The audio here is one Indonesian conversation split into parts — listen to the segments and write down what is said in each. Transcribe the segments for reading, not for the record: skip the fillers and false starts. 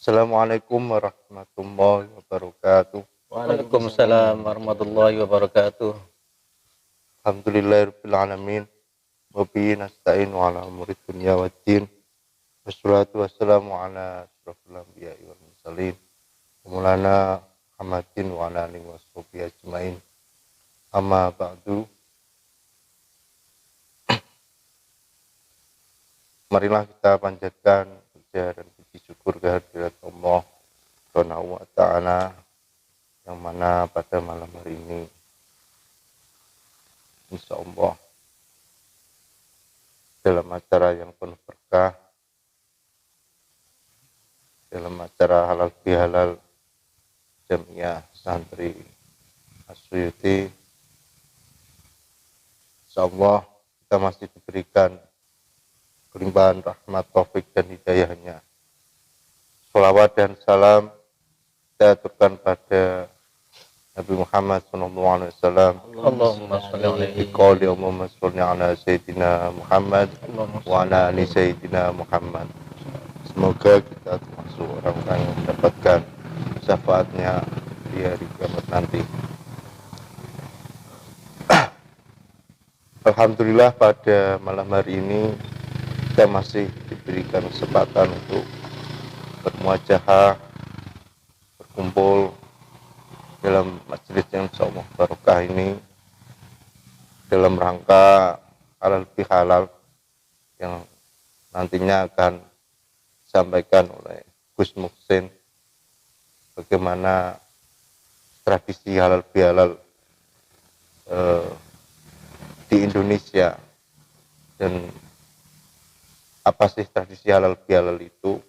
Assalamualaikum warahmatullahi wabarakatuh. Waalaikumsalam warahmatullahi wabarakatuh. Alhamdulillahirabbil alamin. Wa bihi nasta'in ala umuri dunya waddin. Wassalatu wassalamu ala asyrofil anbiya'i wal mursalin. Maulana Muhammadin wa ala alihi washabihi ajmain. Amma ba'du. Marilah kita panjatkan puja dan puji syukur kehadirat Allah Subhanahu wa taala yang mana pada malam hari ini insyaallah dalam acara yang penuh berkah, dalam acara halal bihalal Jamiah Santri As-Suyuti, insyaallah kita masih diberikan kelimpahan rahmat, taufik dan hidayahnya. Sholawat dan salam kita aturkan pada Nabi Muhammad SAW. Allahumma sholli alaihi. Biqauli Allahumma sholli ala Sayyidina Muhammad wa ala ali Sayyidina Muhammad. Semoga kita termasuk orang-orang yang mendapatkan syafaatnya di hari kiamat nanti. Alhamdulillah pada malam hari ini kita masih diberikan kesempatan untuk bermuajahah, berkumpul dalam majelis yang insyaallah barokah ini dalam rangka halal bihalal yang nantinya akan disampaikan oleh Gus Muhsin bagaimana tradisi halal bihalal di Indonesia dan apa sih tradisi halal bihalal itu.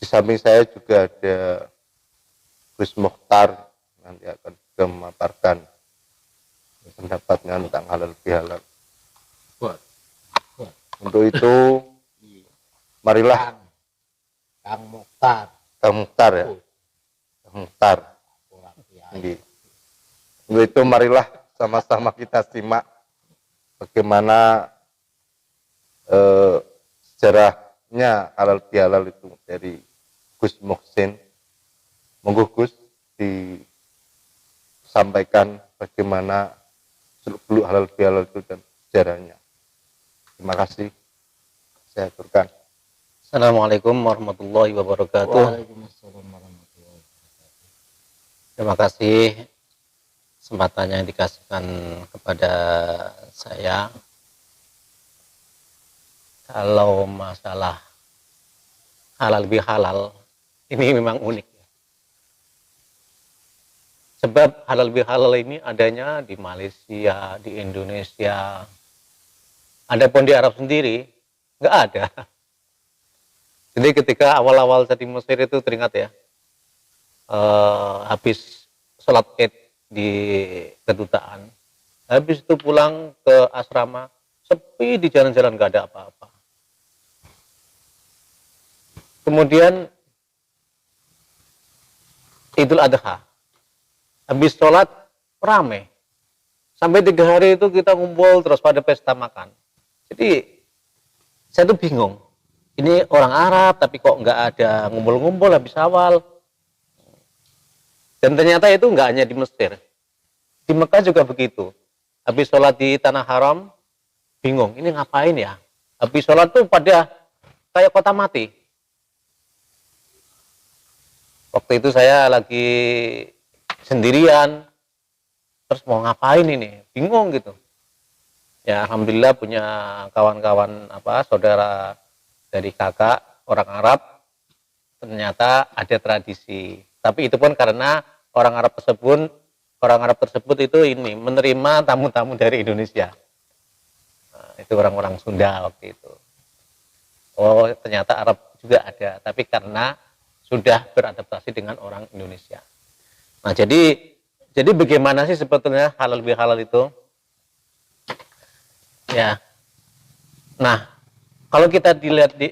Di samping saya juga ada Gus Mukhtar nanti akan juga memaparkan pendapatnya tentang halal bihalal. Untuk itu marilah Kang Mukhtar. Kang Mukhtar ya. Kang Mukhtar. Untuk itu marilah sama-sama kita simak bagaimana sejarahnya halal bihalal itu dari Gus Muhsin. Monggo Gus disampaikan bagaimana seluk-beluk halal bihalal itu dan sejarahnya. Terima kasih. Saya aturkan. Assalamualaikum warahmatullahi wabarakatuh. Waalaikumsalam warahmatullahi wabarakatuh. Terima kasih kesempatannya yang dikasihkan kepada saya. Kalau masalah halal bihalal ini memang unik. Sebab halal bihalal ini adanya di Malaysia, di Indonesia. Adapun di Arab sendiri nggak ada. Jadi ketika awal-awal saya di Mesir itu teringat ya, habis sholat Id di kedutaan, habis itu pulang ke asrama, sepi di jalan-jalan nggak ada apa-apa. Kemudian Idul Adha, habis sholat rame, sampai 3 hari itu kita ngumpul terus pada pesta makan. Jadi saya tuh bingung, ini orang Arab tapi kok nggak ada ngumpul-ngumpul habis awal. Dan ternyata itu nggak hanya di Mesir, di Mekah juga begitu. Habis sholat di tanah haram, bingung, ini ngapain ya? Habis sholat tuh pada kayak kota mati. Waktu itu saya lagi sendirian, terus mau ngapain ini? Bingung gitu. Ya alhamdulillah punya kawan-kawan saudara dari kakak orang Arab, ternyata ada tradisi. Tapi itu pun karena orang Arab tersebut itu ini menerima tamu-tamu dari Indonesia. Nah, itu orang-orang Sunda waktu itu. Oh ternyata Arab juga ada, tapi karena sudah beradaptasi dengan orang Indonesia. Nah jadi bagaimana sih sebetulnya halal bihalal itu? Ya. Nah, kalau kita lihat di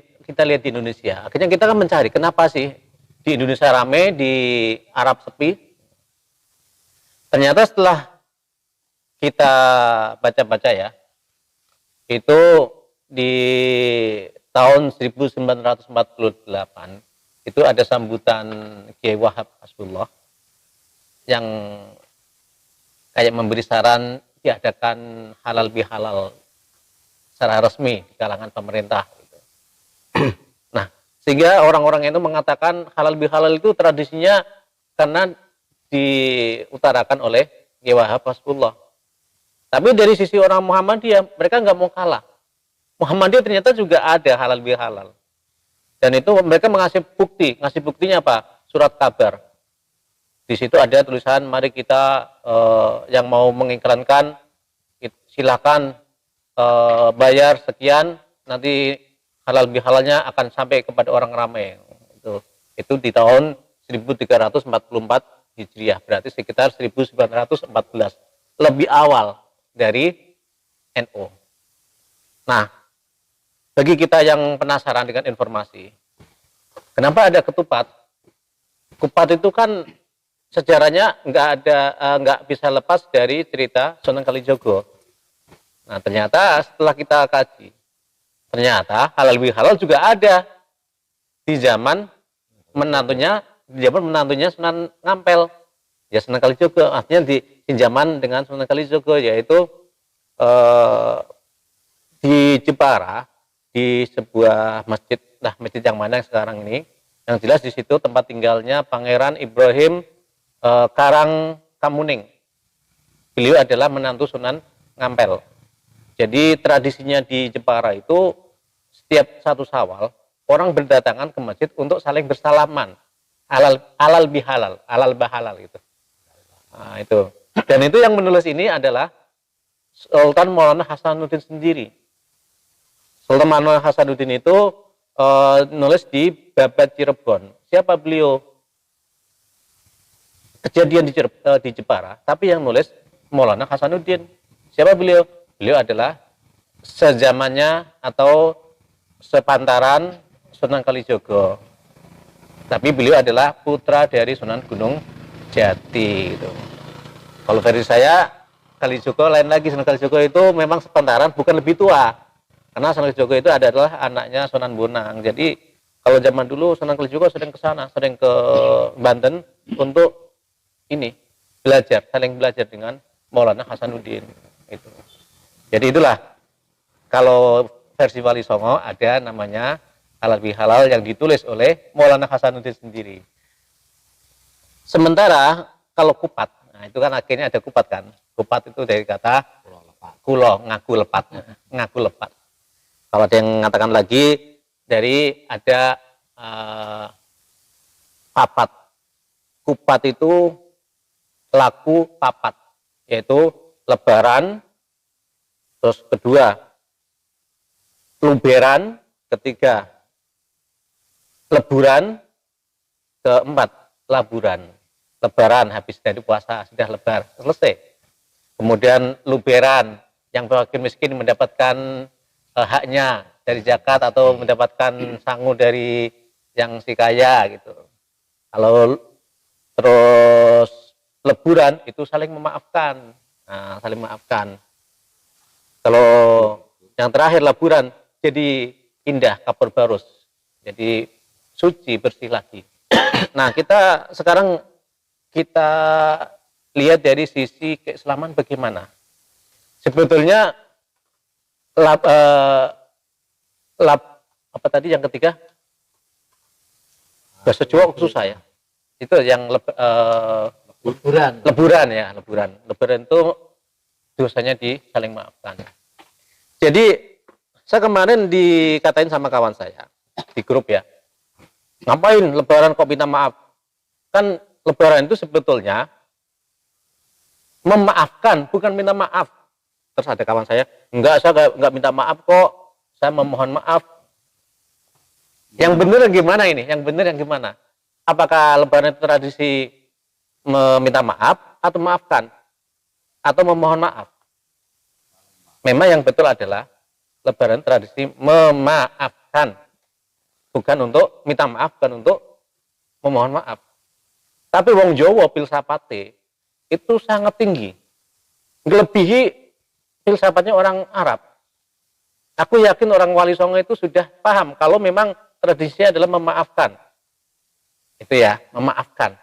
Indonesia, akhirnya kita kan mencari kenapa sih di Indonesia rame, di Arab sepi. Ternyata setelah kita baca-baca ya, itu di tahun 1948 itu ada sambutan Kiai Wahab Hasbullah yang kayak memberi saran diadakan halal bihalal secara resmi di kalangan pemerintah. Nah, sehingga orang-orang itu mengatakan halal bihalal itu tradisinya karena diutarakan oleh Kiai Wahab Hasbullah. Tapi dari sisi orang Muhammadiyah, mereka nggak mau kalah. Muhammadiyah ternyata juga ada halal bihalal. Dan itu mereka ngasih buktinya apa? Surat kabar. Di situ ada tulisan, mari kita yang mau mengiklankan, silakan bayar sekian, nanti halal bihalalnya akan sampai kepada orang ramai. Itu di tahun 1344 Hijriah, berarti sekitar 1914, lebih awal dari NU. Nah, bagi kita yang penasaran dengan informasi, kenapa ada ketupat? Kupat itu kan sejarahnya nggak bisa lepas dari cerita Sunan Kalijogo. Nah, ternyata setelah kita kaji, ternyata halal bihalal juga ada di zaman menantunya Sunan Ngampel, ya Sunan Kalijogo. Artinya di zaman dengan Sunan Kalijogo, yaitu di Jepara, di sebuah masjid, masjid yang mana yang sekarang ini, yang jelas di situ tempat tinggalnya Pangeran Ibrahim Karang Kamuning. Beliau adalah menantu Sunan Ngampel. Jadi tradisinya di Jepara itu setiap satu Syawal orang berdatangan ke masjid untuk saling bersalaman, halal bihalal, halal bahalal gitu. Nah, itu. Dan itu yang menulis ini adalah Sultan Maulana Hasanuddin sendiri. Sultan Maulana Hasanuddin itu nulis di Babat Cirebon. Siapa beliau? Kejadian di Jepara, tapi yang nulis Maulana Hasanuddin. Siapa beliau? Beliau adalah sezamannya atau sepantaran Sunan Kalijogo. Tapi beliau adalah putra dari Sunan Gunung Jati. Gitu. Kalau versi saya, Kalijogo lain lagi. Sunan Kalijogo itu memang sepantaran, bukan lebih tua. Karena Sunan Kalijogo itu adalah anaknya Sunan Bonang. Jadi kalau zaman dulu Sunan Kalijogo sering ke sana, sering ke Banten untuk ini belajar, saling belajar dengan Maulana Hasanuddin. Itu. Jadi itulah kalau versi Wali Songo ada namanya halal bihalal yang ditulis oleh Maulana Hasanuddin sendiri. Sementara kalau kupat, nah itu kan akhirnya ada kupat kan. Kupat itu dari kata kulo, ngaku lepat. Kalau ada yang mengatakan lagi dari ada papat. Kupat itu laku papat, yaitu lebaran, terus kedua luberan, ketiga leburan, keempat laburan. Lebaran habis dari puasa sudah lebar selesai. Kemudian luberan, yang fakir miskin mendapatkan haknya dari zakat atau mendapatkan sangu dari yang si kaya gitu. Kalau terus leburan itu saling memaafkan. Nah, saling memaafkan. Kalau yang terakhir leburan jadi indah kapur barus. Jadi suci bersih lagi. Nah, kita sekarang kita lihat dari sisi keislaman bagaimana. Sebetulnya apa tadi yang ketiga? Bahasa Jawa susah ya. Itu yang leburan ya, leburan. Leburan itu dosanya saling maafkan. Jadi saya kemarin dikatain sama kawan saya di grup ya. Ngapain lebaran kok minta maaf? Kan lebaran itu sebetulnya memaafkan, bukan minta maaf. Terus ada kawan saya, enggak, saya enggak minta maaf kok, saya memohon maaf. Yang benar yang gimana ini? Yang benar yang gimana? Apakah lebaran itu tradisi meminta maaf atau maafkan? Atau memohon maaf? Memang yang betul adalah lebaran tradisi memaafkan. Bukan untuk minta maaf, bukan untuk memohon maaf. Tapi wong Jawa filsafate itu sangat tinggi. Melebihi filsafatnya orang Arab. Aku yakin orang Wali Songo itu sudah paham kalau memang tradisinya adalah memaafkan. Itu ya, memaafkan.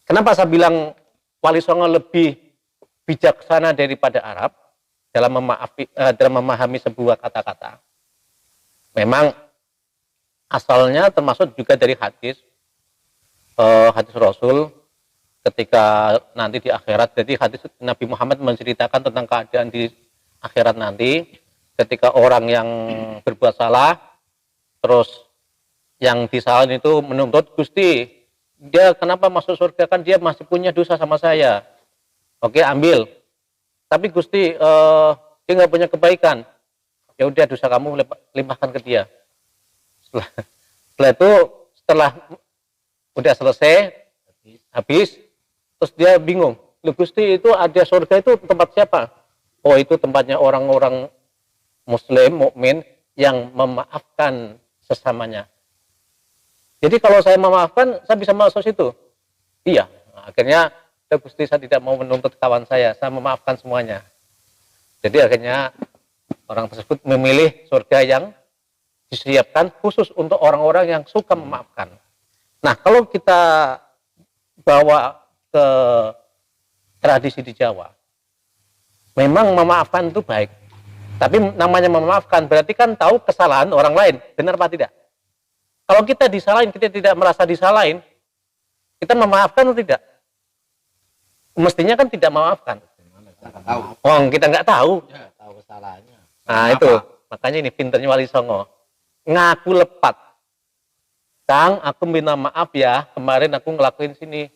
Kenapa saya bilang Wali Songo lebih bijaksana daripada Arab dalam memahami sebuah kata-kata? Memang asalnya termasuk juga dari hadis Rasul ketika nanti di akhirat. Jadi hadis Nabi Muhammad menceritakan tentang keadaan di akhirat nanti ketika orang yang berbuat salah terus yang disalahin itu menuntut, Gusti, dia kenapa masuk surga, kan dia masih punya dosa sama saya. Oke, ambil. Tapi Gusti, dia nggak punya kebaikan. Ya udah, dosa kamu limpahkan ke dia. Setelah udah selesai, habis, terus dia bingung. Loh Gusti, itu ada surga itu tempat siapa? Oh, itu tempatnya orang-orang Muslim, mukmin yang memaafkan sesamanya. Jadi kalau saya memaafkan, saya bisa masuk situ. Iya. Nah, akhirnya, Gusti, saya tidak mau menuntut kawan saya memaafkan semuanya. Jadi akhirnya orang tersebut memilih surga yang disiapkan khusus untuk orang-orang yang suka memaafkan. Nah, kalau kita bawa ke tradisi di Jawa, memang memaafkan itu baik. Tapi namanya memaafkan berarti kan tahu kesalahan orang lain, benar apa tidak? Kalau kita disalahin, kita tidak merasa disalahin, kita memaafkan atau tidak? Mestinya kan tidak memaafkan. Oh, kita nggak tahu. Tahu kesalahannya. Nah, itu. Makanya ini pinternya Wali Songo. Ngaku lepat. Kang, aku minta maaf ya, kemarin aku ngelakuin sini.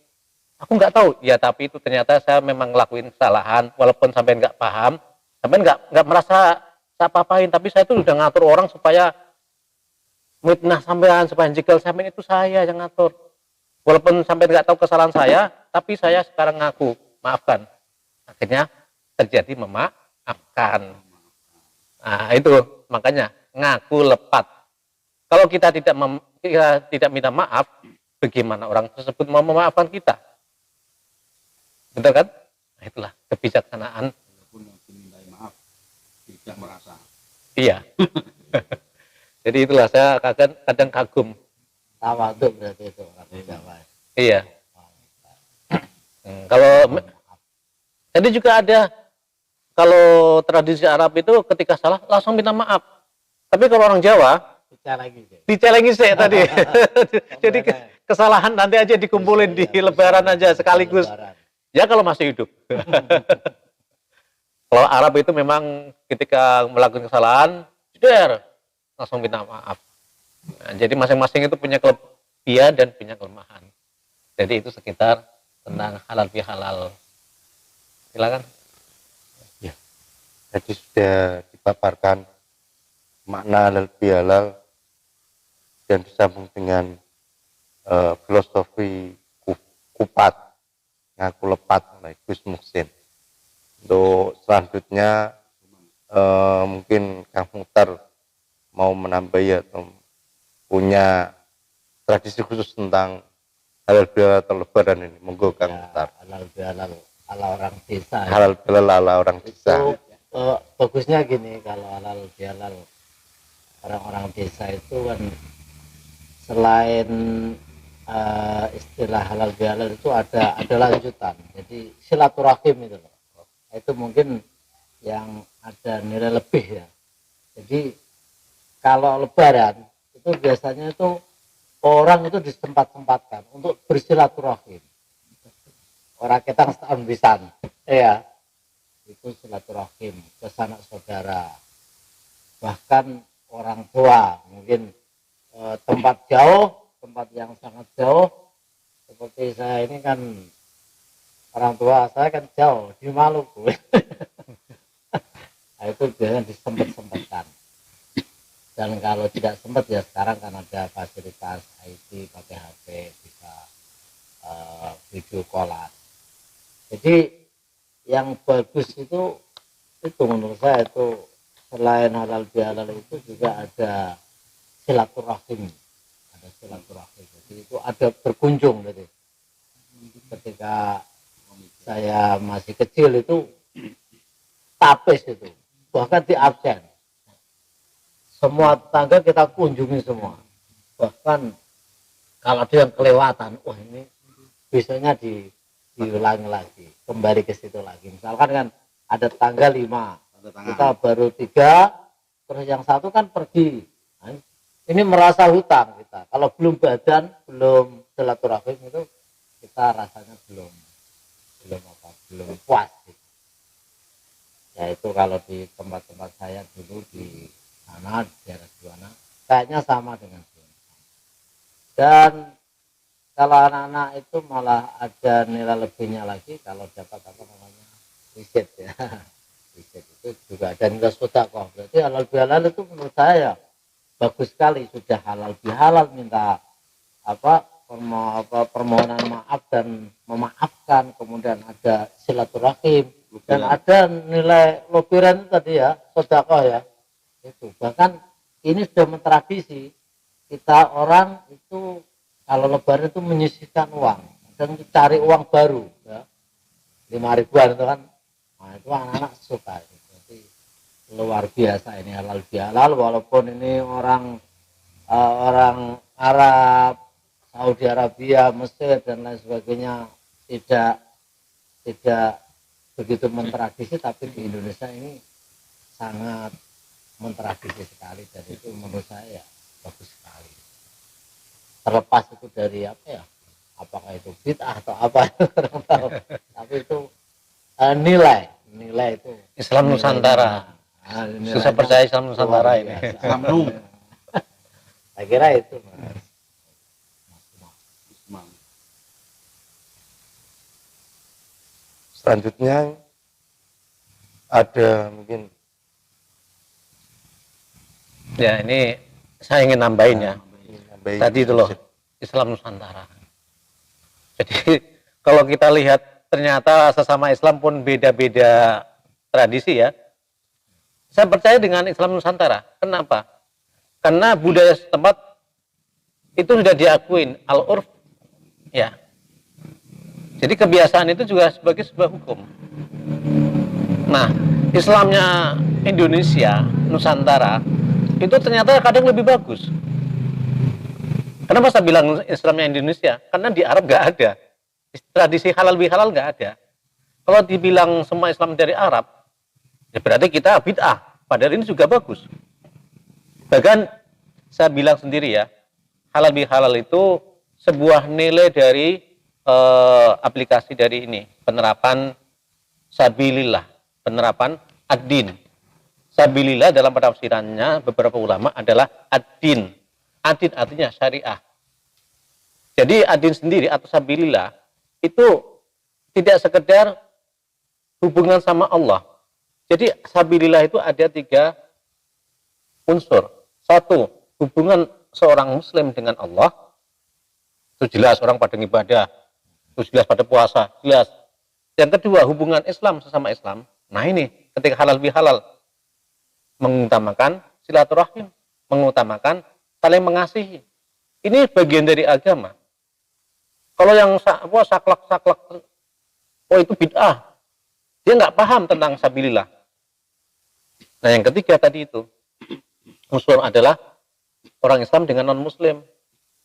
Aku nggak tahu. Ya, tapi itu ternyata saya memang ngelakuin kesalahan, walaupun sampai nggak paham, sampai nggak merasa saya apa-apain, tapi saya tuh udah ngatur orang supaya mitnah sampean, supaya jegal sampean itu saya yang ngatur. Walaupun sampai nggak tahu kesalahan saya, tapi saya sekarang ngaku, maafkan. Akhirnya terjadi memaafkan. Nah, itu makanya ngaku lepat. Kalau kita tidak minta maaf, bagaimana orang tersebut mau memaafkan kita? Betul kan? Nah, itulah kebijaksanaan. Walaupun yang dimintai maaf tidak merasa. Iya. Jadi itulah saya kadang kagum. Tawaduk berarti itu orang Jawa. Iya. Kalau jadi juga ada kalau tradisi Arab itu ketika salah langsung minta maaf. Tapi kalau orang Jawa dicelengi sih tadi. Jadi kesalahan nanti aja dikumpulin di lebaran aja sekaligus. Ya kalau masih hidup. Kalau Arab itu memang ketika melakukan kesalahan, langsung minta maaf. Nah, jadi masing-masing itu punya kelebihan dan punya kelemahan. Jadi itu sekitar tentang halal bihalal. Silakan. Ya. Jadi sudah dipaparkan makna halal bihalal dan disambung dengan filosofi kupat ngaku lepat oleh Gus Muhsin. Untuk selanjutnya mungkin Kang Muhtar mau menambah atau punya tradisi khusus tentang halal bihalal atau lebaran ini, monggo Kang Muhtar. Halal bihalal ala orang desa. Halal bihalal ala orang desa. Itu bagusnya gini, kalau halal bihalal orang-orang desa itu kan selain istilah halal bihalal itu ada lanjutan. Jadi silaturahim itu loh. Itu mungkin yang ada nilai lebih ya. Jadi kalau lebaran itu biasanya itu orang itu disempat-sempatkan untuk bersilaturahim. Orang kita setahun pisan, ya itu silaturahim ke sanak saudara, bahkan orang tua mungkin tempat jauh, tempat yang sangat jauh. Seperti saya ini kan orang tua saya kan jauh di Maluku. Nah, itu biasanya disempat-sempatkan. Dan kalau tidak sempat ya sekarang kan ada fasilitas IT, pakai HP bisa video callan. Jadi yang bagus itu menurut saya itu selain halal bihalal itu juga ada silaturahim. Ada silaturahim. Jadi itu ada berkunjung gitu. Ketika saya masih kecil itu tapis itu bahkan di absen. semua tetangga kita kunjungi semua. Bahkan kalau ada yang kelewatan, wah ini besoknya diulangi lagi, kembali ke situ lagi. Misalkan kan ada tangga 5, kita baru 3, terus yang satu kan pergi. Nah, ini merasa hutang kita. Kalau belum badan, belum silaturahim itu kita rasanya belum puas. Gitu. Ya itu kalau di tempat-tempat saya dulu di sana, di daerah Juwana, kayaknya sama dengan sini. Dan kalau anak-anak itu malah ada nilai lebihnya lagi kalau dapat apa namanya riset ya. Riset itu juga ada nilai sedekah. Berarti halal bihalal itu menurut saya bagus sekali, sudah halal bihalal minta permohonan maaf dan memaafkan, kemudian ada silaturahim dan ada nilai lobiran tadi ya, sedekah ya. Itu bahkan ini sudah mentradisi kita orang itu kalau lebaran itu menyisihkan uang dan cari uang baru ya. 5.000-an itu kan, nah itu anak-anak suka. Jadi luar biasa ini halal bihalal, walaupun ini orang Arab, Saudi Arabia, Mesir dan lain sebagainya tidak begitu mentradisi, tapi di Indonesia ini sangat mentradisi sekali, dan itu menurut saya bagus sekali. Terlepas itu dari apa ya, apakah itu bid'ah atau apa kurang tahu, tapi itu nilai itu Islam Nusantara. Susah percaya Islam Nusantara ini. Islam nu. Saya kira itu Mas. Selanjutnya ada mungkin Ya ini saya ingin nambahin ya. baik. Tadi itu loh, Islam Nusantara. Jadi kalau kita lihat ternyata sesama Islam pun beda-beda tradisi ya. Saya percaya dengan Islam Nusantara. Kenapa? Karena budaya setempat itu sudah diakuin al-urf ya. Jadi kebiasaan itu juga sebagai sebuah hukum. Nah, Islamnya Indonesia, Nusantara itu ternyata kadang lebih bagus. Kenapa saya bilang Islamnya Indonesia? Karena di Arab nggak ada. Tradisi halal bihalal nggak ada. Kalau dibilang semua Islam dari Arab, ya berarti kita bid'ah. Padahal ini juga bagus. Bahkan saya bilang sendiri ya, halal bihalal itu sebuah nilai dari aplikasi dari ini, penerapan sabilillah, penerapan ad-din. Sabilillah dalam penafsirannya beberapa ulama adalah ad-din. Ad-din artinya syariah. Jadi ad-din sendiri atau sabilillah itu tidak sekedar hubungan sama Allah. Jadi sabilillah itu ada 3 unsur. 1, hubungan seorang muslim dengan Allah. Itu jelas orang pada ibadah. Itu jelas pada puasa, jelas. Yang kedua, hubungan Islam sesama Islam. Nah ini, ketika halal bihalal, mengutamakan silaturahim, mengutamakan saling mengasihi. Ini bagian dari agama. Kalau yang saklek-saklek, oh itu bid'ah. Dia nggak paham tentang sabilillah. Nah yang ketiga tadi itu, unsur adalah orang Islam dengan non-Muslim.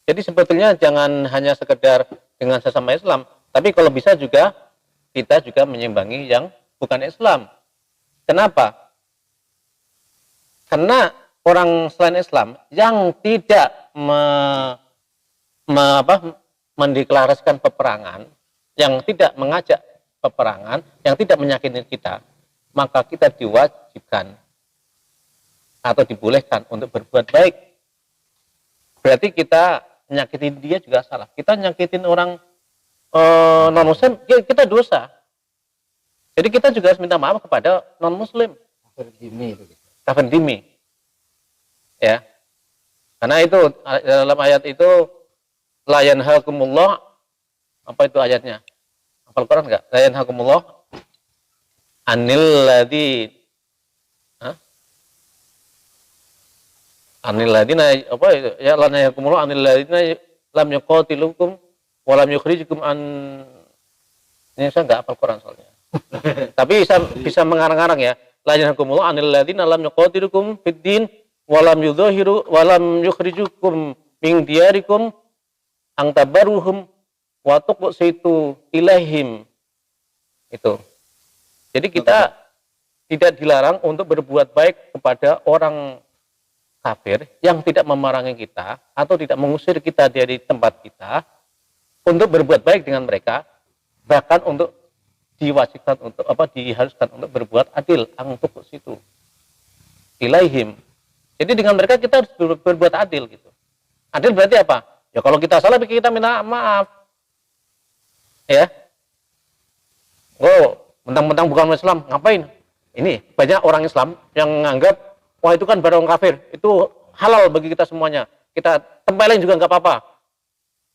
Jadi sebetulnya jangan hanya sekedar dengan sesama Islam, tapi kalau bisa juga kita juga menyimbangi yang bukan Islam. Kenapa? Karena orang selain Islam yang tidak mendeklarasikan peperangan, yang tidak mengajak peperangan, yang tidak menyakiti kita, maka kita diwajibkan atau dibolehkan untuk berbuat baik. Berarti kita nyakitin dia juga salah. Kita nyakitin orang non-muslim, kita dosa. Jadi kita juga harus minta maaf kepada non-muslim. Kafir dimi. Ya. Karena itu dalam ayat itu la yanhakumullah, apa itu ayatnya? Hafal Quran enggak? La yanhakumullah anil ladzi anil ladzina apa itu? Ya la yanhakumullah anil ladzina lam yuqatilukum wa lam yukhrijukum an. Ini saya enggak hafal Quran soalnya. Tapi bisa mengarang-arang ya. La yanhakumullah anil ladzina lam yuqatilukum fid din walam yukhrijukum min diyarikum ang tabarruhum wa tuqsitu ilaihim. Itu. Jadi kita tidak dilarang untuk berbuat baik kepada orang kafir yang tidak memerangi kita atau tidak mengusir kita dari tempat kita, untuk berbuat baik dengan mereka, bahkan untuk diwajibkan untuk diharuskan untuk berbuat adil, untuk situ ilaihim. Jadi dengan mereka kita harus berbuat adil gitu. Adil berarti apa? Ya kalau kita salah kita minta maaf. Ya. Oh, mentang-mentang bukan Islam, ngapain? Ini banyak orang Islam yang menganggap, wah itu kan barang kafir, itu halal bagi kita semuanya. Kita tempelin juga nggak apa-apa.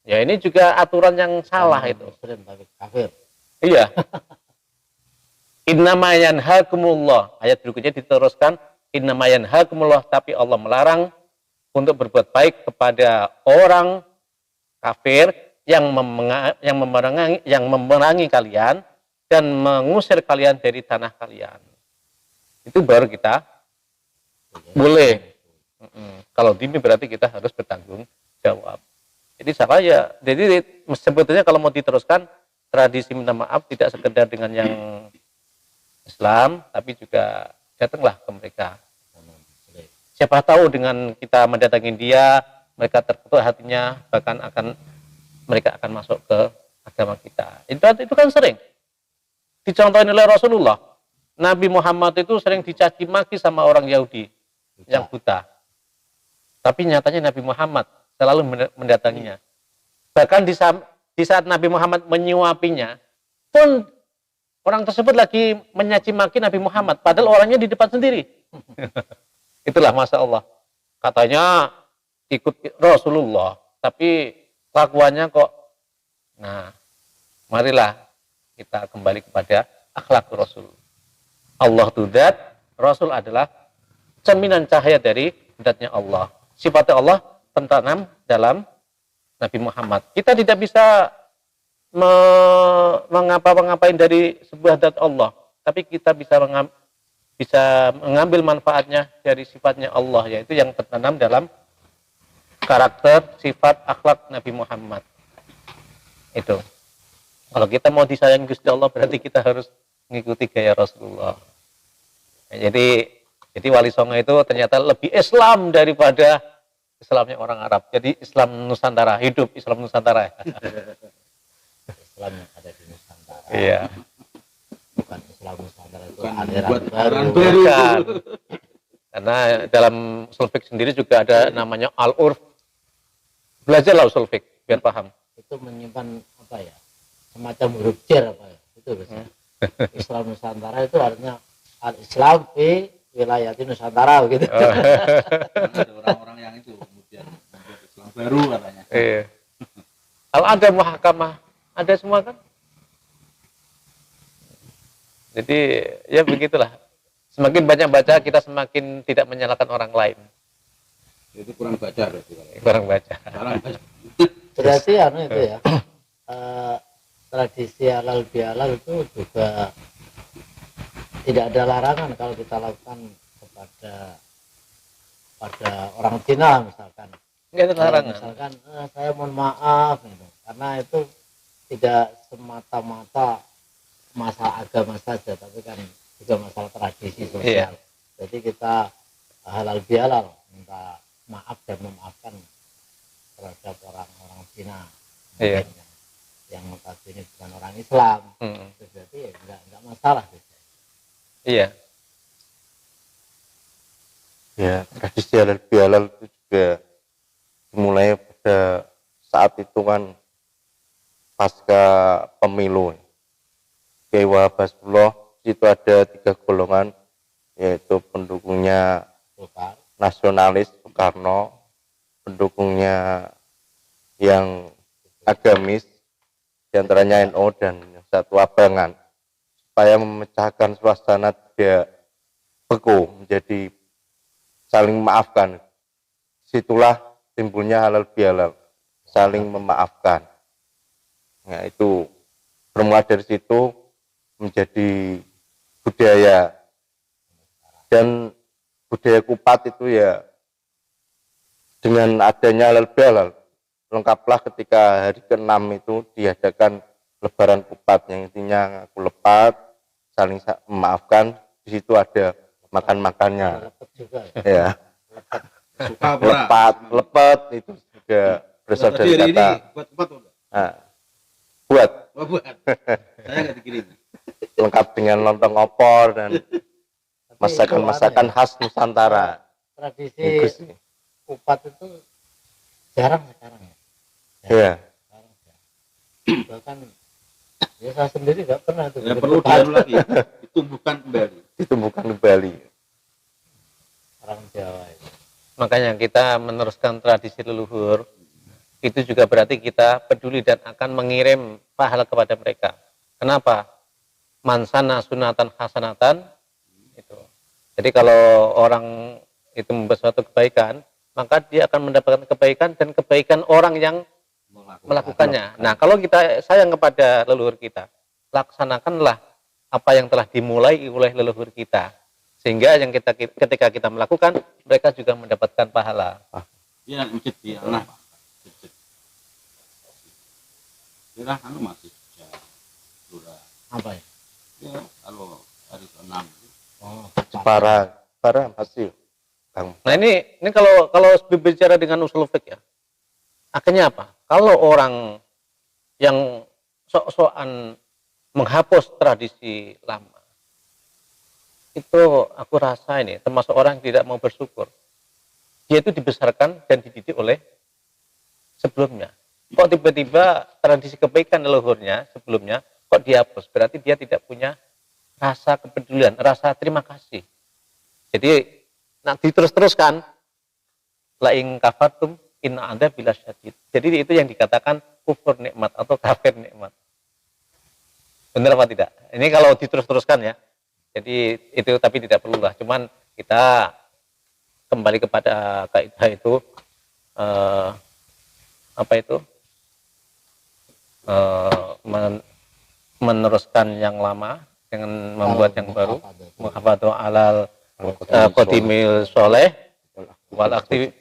Ya ini juga aturan yang salah itu. Muslim tapi kafir. Iya. Innama yanhakumullah. Ayat berikutnya diteruskan, innama yanhakumullah, tapi Allah melarang untuk berbuat baik kepada orang kafir yang memerangi kalian dan mengusir kalian dari tanah kalian. Itu baru kita boleh. Kalau ini berarti kita harus bertanggung jawab. Jadi jadi sebetulnya kalau mau diteruskan, tradisi minta maaf tidak sekedar dengan yang Islam, tapi juga datanglah ke mereka. Siapa tahu dengan kita mendatangi dia, mereka terketuk hatinya, bahkan mereka akan masuk ke agama kita. Itu kan sering dicontohin oleh Rasulullah. Nabi Muhammad itu sering dicaci maki sama orang Yahudi yang buta. Tapi nyatanya Nabi Muhammad selalu mendatanginya. Bahkan di saat Nabi Muhammad menyuapinya, pun orang tersebut lagi menyaci maki Nabi Muhammad, padahal orangnya di depan sendiri. Itulah Masya Allah. Katanya ikut Rasulullah, tapi kelakuannya kok. Nah, marilah kita kembali kepada akhlak Rasul. Allah itu zat, Rasul adalah cerminan cahaya dari zatnya Allah. Sifatnya Allah tertanam dalam Nabi Muhammad. Kita tidak bisa mengapa-ngapain dari sebuah zat Allah, tapi kita bisa mengambil manfaatnya dari sifatnya Allah, yaitu yang tertanam dalam karakter, sifat, akhlak Nabi Muhammad. Itu. Kalau kita mau disayangi Gusti Allah, berarti kita harus mengikuti gaya Rasulullah. Jadi Wali Songo itu ternyata lebih Islam daripada Islamnya orang Arab. Jadi Islam Nusantara, hidup Islam Nusantara. Islam yang ada di Nusantara. Iya. Bukan Islam Nusantara itu aliran baru. Bukan. Karena dalam usul fiqh sendiri juga ada namanya al-urf. Belajarlah usul fiqh biar paham. Itu menyimpan apa ya? Semacam huruf jar apa ya? Itu biasanya. Islam Nusantara itu artinya al-Islam di wilayah Nusantara gitu. Ada orang-orang yang itu kemudian membuat Islam baru katanya. Iya. Kalau ada muhakamah, ada semua kan? Jadi ya begitulah. Semakin banyak baca, kita semakin tidak menyalahkan orang lain. Itu kurang baca berarti. Kurang baca. Berarti itu ya. Tradisi halal bihalal itu juga tidak ada larangan kalau kita lakukan pada orang Cina misalkan. Enggak ada larangan. Misalkan saya mohon maaf gitu. Karena itu tidak semata-mata masalah agama saja, tapi kan juga masalah tradisi sosial. Iya. Jadi kita halal bihalal minta maaf dan memaafkan terhadap orang-orang Cina. Iya. Yang notabene bukan orang Islam. Itu berarti ya enggak masalah gitu. Iya. Ya, tradisi halal bihalal itu juga dimulai pada saat itu kan pasca pemilu. Kiai Wahabasullah itu ada 3 golongan, yaitu pendukungnya nasionalis Soekarno, pendukungnya yang agamis, diantaranya NU, dan yang satu abangan, supaya memecahkan suasana tidak beku menjadi saling memaafkan. Situlah timbulnya halal bihalal, saling memaafkan. Nah, itu bermula dari situ menjadi budaya, dan budaya kupat itu ya dengan adanya halal bihalal, lengkaplah ketika hari ke-6 itu diadakan lebaran kupat, yang intinya aku lepat, saling memaafkan. Di situ ada makan-makannya, Lepet juga ya. ya. Suka apa? Lepet itu juga berasal dari Tadi hari ini kata buat kupat enggak? nah, buat, Oh, buat. Saya nggak dikirim. lengkap dengan lontong opor dan Tapi masakan-masakan itu khas Nusantara. tradisi Bagus sih. kupat itu jarang sekarang ya. Iya. Jarang. Bahkan ya saya sendiri nggak pernah tuh Ya bikin perlu kupat. dianu lagi, ditumbuhkan kembali. Ditumbuhkan kembali. Orang Jawa itu. Makanya kita meneruskan tradisi leluhur, itu juga berarti kita peduli dan akan mengirim pahala kepada mereka. Kenapa? Mansana sunatan hasanatan itu. Jadi kalau orang itu membuat suatu kebaikan, maka dia akan mendapatkan kebaikan dan kebaikan orang yang melakukannya. Nah, kalau kita sayang kepada leluhur kita, laksanakanlah apa yang telah dimulai oleh leluhur kita. Sehingga yang ketika kita melakukan, mereka juga mendapatkan pahala. Iya, masjid di anak. Kira anu masih ya, lurah. Apa ya? Ya, kalau hari ke-6 Oh, Para masih Bang. Nah, ini kalau berbicara dengan usul fiqh ya. Akhirnya apa? Kalau orang yang sok-sokan menghapus tradisi lama, itu aku rasa ini termasuk orang yang tidak mau bersyukur. Dia itu dibesarkan dan dididik oleh sebelumnya. Kok tiba-tiba tradisi kebaikan leluhurnya sebelumnya kok dihapus? Berarti dia tidak punya rasa kepedulian, rasa terima kasih. Jadi nak diterus-teruskan, la ing kafartum inna anda bila syadid. Jadi itu yang dikatakan kufur nikmat atau kafir nikmat. Benar apa tidak? Ini kalau diterus-teruskan ya. Jadi itu tapi tidak perlulah. Cuman kita kembali kepada kaidah itu apa itu? Meneruskan yang lama dengan membuat yang baru. Muhafadzah alal qadimil soleh wal aktif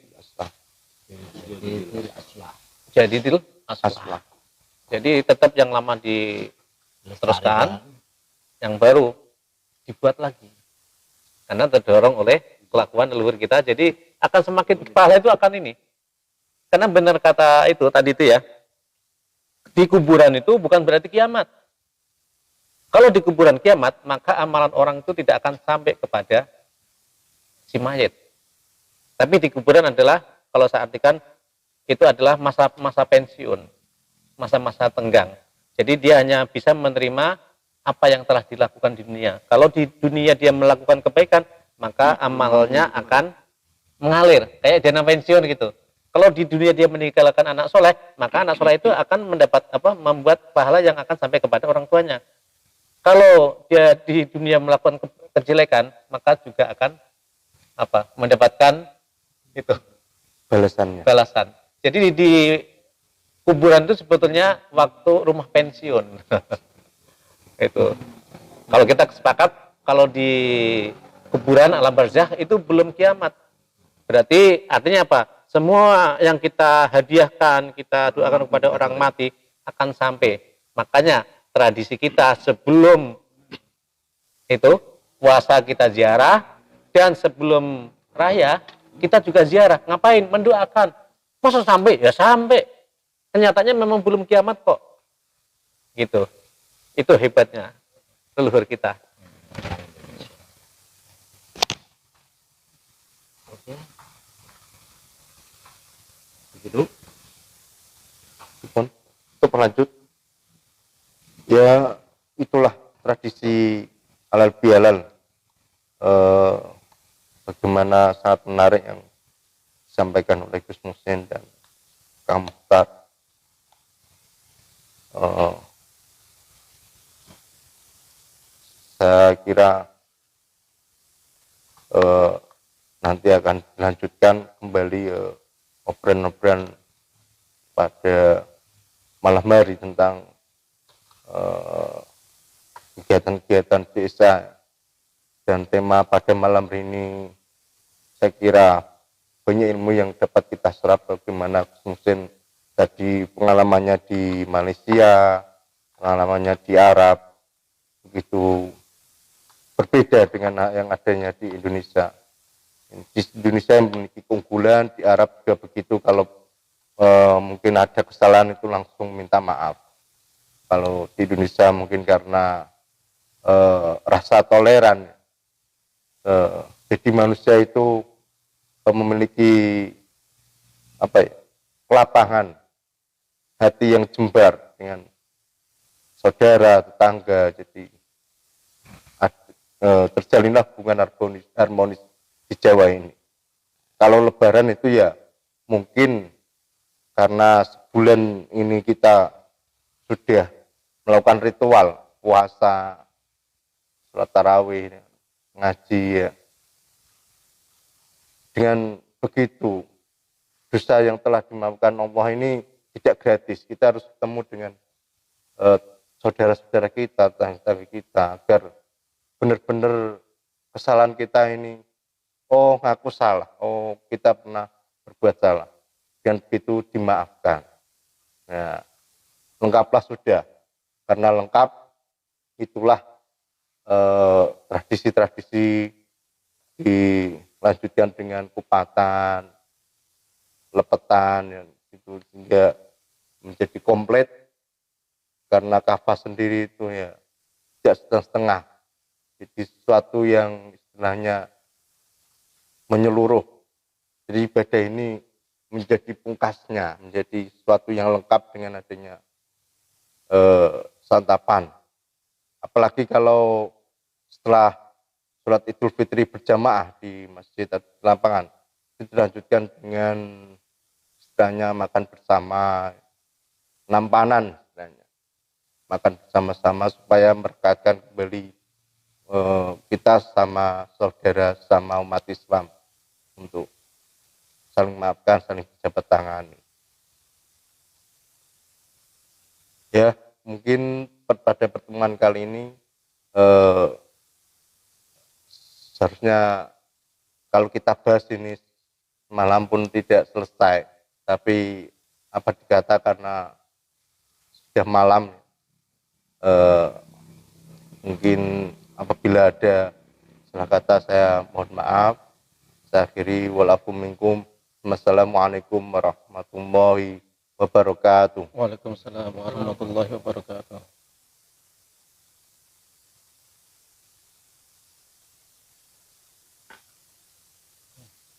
jadidil aslah. Jadi tetap yang lama diteruskan, yang baru dibuat lagi. Karena terdorong oleh kelakuan leluhur kita, jadi akan semakin pahala itu akan ini. Karena benar kata itu tadi itu ya, di kuburan itu bukan berarti kiamat. Kalau di kuburan kiamat, maka amalan orang itu tidak akan sampai kepada si mayit. Tapi di kuburan adalah, kalau saya artikan, itu adalah masa pensiun, masa-masa tenggang. Jadi dia hanya bisa menerima apa yang telah dilakukan di dunia. Kalau di dunia dia melakukan kebaikan, maka amalnya akan mengalir, kayak dana pensiun gitu. Kalau di dunia dia meninggalkan anak soleh, maka anak soleh itu akan mendapat membuat pahala yang akan sampai kepada orang tuanya. Kalau dia di dunia melakukan kejelekan, maka juga akan mendapatkan itu balasan. Jadi di kuburan itu sebetulnya waktu rumah pensiun. Itu. Kalau kita sepakat, kalau di kuburan alam barzakh itu belum kiamat. Berarti artinya apa? Semua yang kita hadiahkan, kita doakan kepada orang mati akan sampai. Makanya tradisi kita sebelum itu puasa kita ziarah, dan sebelum raya kita juga ziarah. Ngapain? Mendoakan. Masa sampai? Ya sampai. Kenyataannya memang belum kiamat kok. Gitu. Itu hebatnya leluhur kita. Oke. Begitu. Untuk lanjut, ya itulah tradisi halal bihalal. Bagaimana sangat menarik yang disampaikan oleh Gus Muhsin dan Kang Mukhtar. Saya kira nanti akan dilanjutkan kembali obrolan-obrolan pada malam hari tentang kegiatan-kegiatan desa, dan tema pada malam ini saya kira banyak ilmu yang dapat kita serap, bagaimana mungkin tadi pengalamannya di Malaysia, pengalamannya di Arab, begitu berbeda dengan yang adanya di Indonesia. Di Indonesia yang memiliki keunggulan, di Arab juga begitu, kalau mungkin ada kesalahan itu langsung minta maaf. Kalau di Indonesia mungkin karena rasa toleran, jadi manusia itu memiliki apa ya, kelapangan hati yang jembar dengan saudara, tetangga, jadi terjalinlah hubungan harmonis di Jawa ini. Kalau Lebaran itu ya mungkin karena sebulan ini kita sudah melakukan ritual puasa, sholat tarawih, ngaji ya. Dengan begitu dosa yang telah dimaafkan Allah ini tidak gratis. Kita harus ketemu dengan saudara-saudara kita, tetangga kita, agar benar-benar kesalahan kita ini, oh ngaku salah, oh kita pernah berbuat salah, dan begitu dimaafkan. Nah, lengkaplah sudah, karena lengkap itulah tradisi-tradisi dilanjutkan dengan kupatan, lepetan, yang itu sehingga menjadi komplit, karena kafah sendiri itu ya tidak setengah-setengah, jadi sesuatu yang istilahnya menyeluruh. Jadi ibadah ini menjadi pungkasnya, menjadi sesuatu yang lengkap dengan adanya santapan. Apalagi kalau setelah sholat Idul Fitri berjamaah di masjid atau lapangan, itu dilanjutkan dengan istilahnya makan bersama, nampanan istilahnya, makan bersama-sama supaya merekatkan kembali kita sama saudara, sama umat Islam, untuk saling maafkan, saling berjabat tangan. Ya, mungkin pada pertemuan kali ini seharusnya kalau kita bahas ini malam pun tidak selesai, tapi apa dikata karena sudah malam, mungkin apabila ada salah kata saya mohon maaf. Saya akhiri, walakum minkum. Wassalamualaikum warahmatullahi wabarakatuh. Waalaikumsalam warahmatullahi wabarakatuh.